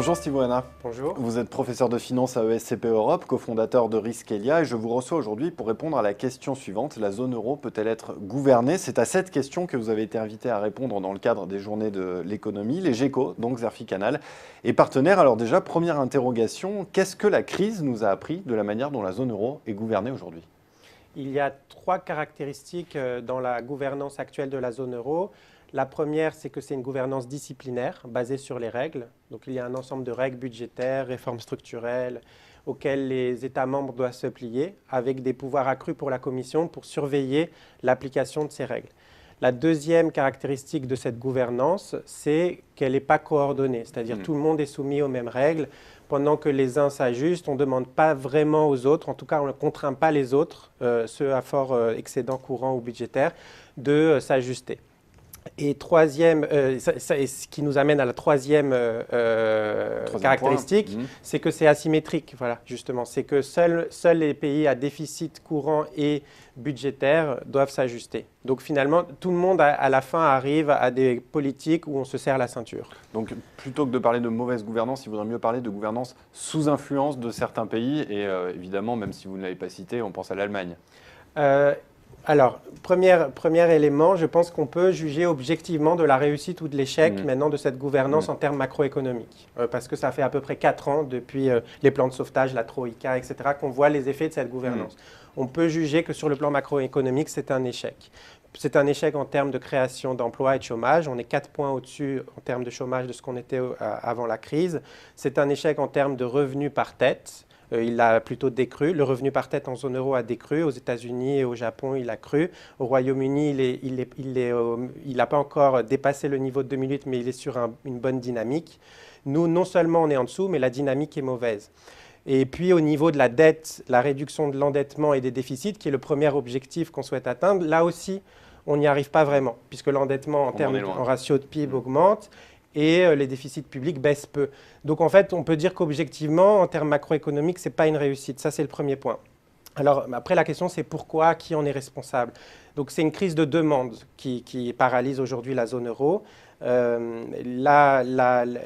Bonjour Steve Oana. Bonjour. Vous êtes professeur de finance à ESCP Europe, cofondateur de Riskelia et je vous reçois aujourd'hui pour répondre à la question suivante. La zone euro peut-elle être gouvernée? C'est à cette question que vous avez été invité à répondre dans le cadre des journées de l'économie. Les GECO, donc Xerfi Canal, est partenaire. Alors déjà, première interrogation, qu'est-ce que la crise nous a appris de la manière dont la zone euro est gouvernée aujourd'hui? Il y a trois caractéristiques dans la gouvernance actuelle de la zone euro. La première, c'est que c'est une gouvernance disciplinaire basée sur les règles. Donc il y a un ensemble de règles budgétaires, réformes structurelles, auxquelles les États membres doivent se plier, avec des pouvoirs accrus pour la Commission pour surveiller l'application de ces règles. La deuxième caractéristique de cette gouvernance, c'est qu'elle n'est pas coordonnée, c'est-à-dire tout le monde est soumis aux mêmes règles. Pendant que les uns s'ajustent, on ne demande pas vraiment aux autres, en tout cas on ne contraint pas les autres, ceux à fort excédent courant ou budgétaire, de s'ajuster. Et troisième, ce qui nous amène à la troisième caractéristique, c'est que c'est asymétrique, voilà, justement. C'est que seuls les pays à déficit courant et budgétaire doivent s'ajuster. Donc finalement, tout le monde, à la fin, arrive à des politiques où on se serre la ceinture. Donc plutôt que de parler de mauvaise gouvernance, il vaudrait mieux parler de gouvernance sous influence de certains pays. Et évidemment, même si vous ne l'avez pas cité, on pense à l'Allemagne. Alors, premier élément, je pense qu'on peut juger objectivement de la réussite ou de l'échec maintenant de cette gouvernance en termes macroéconomiques. Parce que ça fait à peu près 4 ans, depuis les plans de sauvetage, la Troïka, etc., qu'on voit les effets de cette gouvernance. On peut juger que sur le plan macroéconomique, c'est un échec. C'est un échec en termes de création d'emplois et de chômage. On est 4 points au-dessus en termes de chômage de ce qu'on était avant la crise. C'est un échec en termes de revenus par tête. Il a plutôt décru. Le revenu par tête en zone euro a décru. Aux États-Unis et au Japon, il a cru. Au Royaume-Uni, il n'a pas encore dépassé le niveau de 2008, mais il est sur une bonne dynamique. Nous, non seulement on est en dessous, mais la dynamique est mauvaise. Et puis au niveau de la dette, la réduction de l'endettement et des déficits, qui est le premier objectif qu'on souhaite atteindre, là aussi, on n'y arrive pas vraiment, puisque l'endettement en ratio de PIB augmente et les déficits publics baissent peu. Donc en fait, on peut dire qu'objectivement, en termes macroéconomiques, ce n'est pas une réussite. Ça, c'est le premier point. Alors après, la question, c'est pourquoi, qui en est responsable? Donc c'est une crise de demande qui paralyse aujourd'hui la zone euro.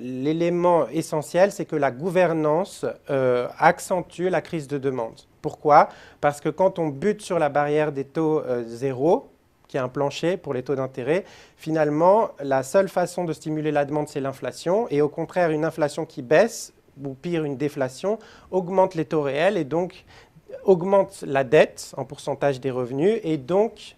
L'élément essentiel, c'est que la gouvernance accentue la crise de demande. Pourquoi? Parce que quand on bute sur la barrière des taux zéro, qui est un plancher pour les taux d'intérêt, finalement, la seule façon de stimuler la demande, c'est l'inflation. Et au contraire, une inflation qui baisse, ou pire, une déflation, augmente les taux réels et donc augmente la dette en pourcentage des revenus et donc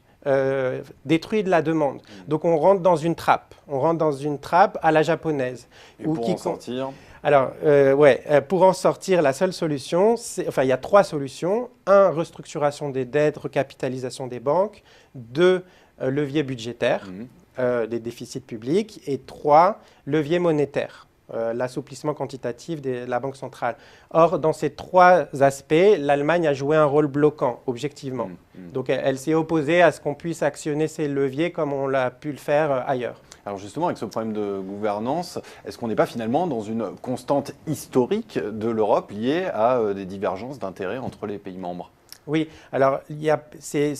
détruit de la demande. Donc on rentre dans une trappe. On rentre dans une trappe à la japonaise. Et pour en sortir? Alors, pour en sortir, la seule solution, il y a 3 solutions. 1, restructuration des dettes, recapitalisation des banques. 2, levier budgétaire, des déficits publics. Et 3, levier monétaire, l'assouplissement quantitatif de la Banque centrale. Or, dans ces 3 aspects, l'Allemagne a joué un rôle bloquant, objectivement. Donc, elle s'est opposée à ce qu'on puisse actionner ces leviers comme on l'a pu le faire ailleurs. Alors justement, avec ce problème de gouvernance, est-ce qu'on n'est pas finalement dans une constante historique de l'Europe liée à des divergences d'intérêts entre les pays membres? Oui, alors c'est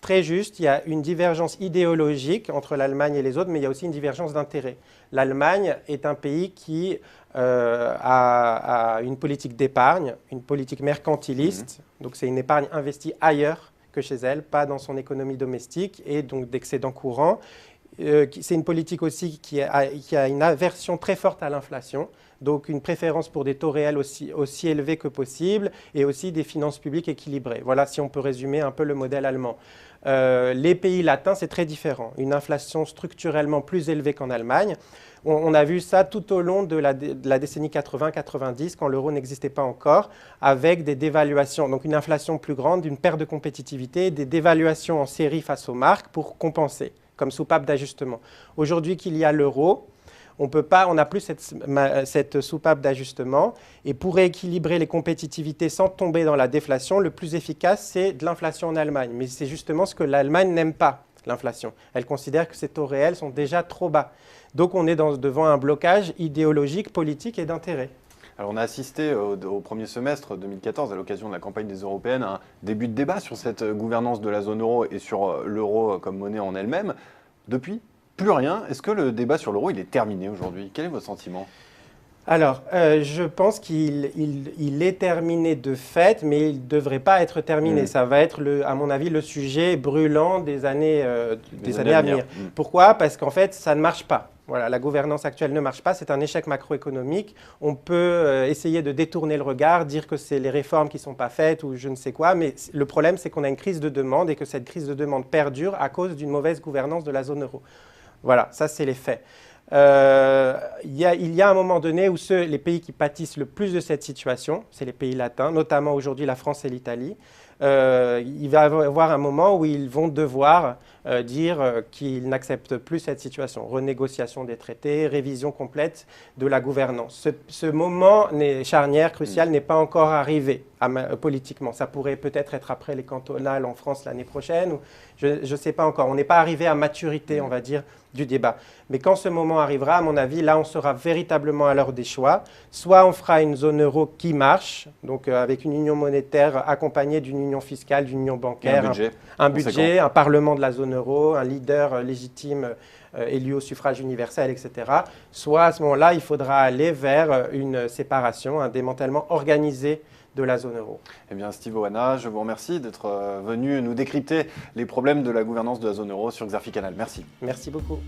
très juste, il y a une divergence idéologique entre l'Allemagne et les autres, mais il y a aussi une divergence d'intérêts. L'Allemagne est un pays qui a une politique d'épargne, une politique mercantiliste, donc c'est une épargne investie ailleurs que chez elle, pas dans son économie domestique et donc d'excédent courant. C'est une politique aussi qui a une aversion très forte à l'inflation, donc une préférence pour des taux réels aussi élevés que possible et aussi des finances publiques équilibrées. Voilà si on peut résumer un peu le modèle allemand. Les pays latins, c'est très différent. Une inflation structurellement plus élevée qu'en Allemagne. On a vu ça tout au long de la décennie 80-90, quand l'euro n'existait pas encore, avec des dévaluations, donc une inflation plus grande, une perte de compétitivité, des dévaluations en série face aux marques pour compenser, comme soupape d'ajustement. Aujourd'hui qu'il y a l'euro, on n'a plus cette soupape d'ajustement. Et pour rééquilibrer les compétitivités sans tomber dans la déflation, le plus efficace, c'est de l'inflation en Allemagne. Mais c'est justement ce que l'Allemagne n'aime pas, l'inflation. Elle considère que ses taux réels sont déjà trop bas. Donc on est devant un blocage idéologique, politique et d'intérêt. Alors on a assisté au premier semestre 2014, à l'occasion de la campagne des Européennes, à un début de débat sur cette gouvernance de la zone euro et sur l'euro comme monnaie en elle-même. Depuis, plus rien. Est-ce que le débat sur l'euro, il est terminé aujourd'hui? Quel est votre sentiment? Alors, je pense qu'il est terminé de fait, mais il ne devrait pas être terminé. Ça va être, à mon avis, le sujet brûlant des années à venir. Pourquoi? Parce qu'en fait, ça ne marche pas. Voilà, la gouvernance actuelle ne marche pas, c'est un échec macroéconomique. On peut essayer de détourner le regard, dire que c'est les réformes qui ne sont pas faites ou je ne sais quoi, mais le problème, c'est qu'on a une crise de demande et que cette crise de demande perdure à cause d'une mauvaise gouvernance de la zone euro. Voilà, ça, c'est les faits. Il y a un moment donné où les pays qui pâtissent le plus de cette situation, c'est les pays latins, notamment aujourd'hui la France et l'Italie. Il va y avoir un moment où ils vont devoir dire qu'ils n'acceptent plus cette situation. Renégociation des traités, révision complète de la gouvernance. Ce moment charnière, crucial, n'est pas encore arrivé politiquement. Ça pourrait peut-être être après les cantonales en France l'année prochaine. Je ne sais pas encore. On n'est pas arrivé à maturité, on va dire, du débat. Mais quand ce moment arrivera, à mon avis, là, on sera véritablement à l'heure des choix. Soit on fera une zone euro qui marche, donc avec une union monétaire accompagnée d'une union fiscale, d'une union bancaire, un budget, un parlement de la zone euro, un leader légitime élu au suffrage universel, etc. Soit à ce moment-là, il faudra aller vers une séparation, un démantèlement organisé de la zone euro. Eh bien, Steve Oana, je vous remercie d'être venu nous décrypter les problèmes de la gouvernance de la zone euro sur Xerfi Canal. Merci. Merci beaucoup.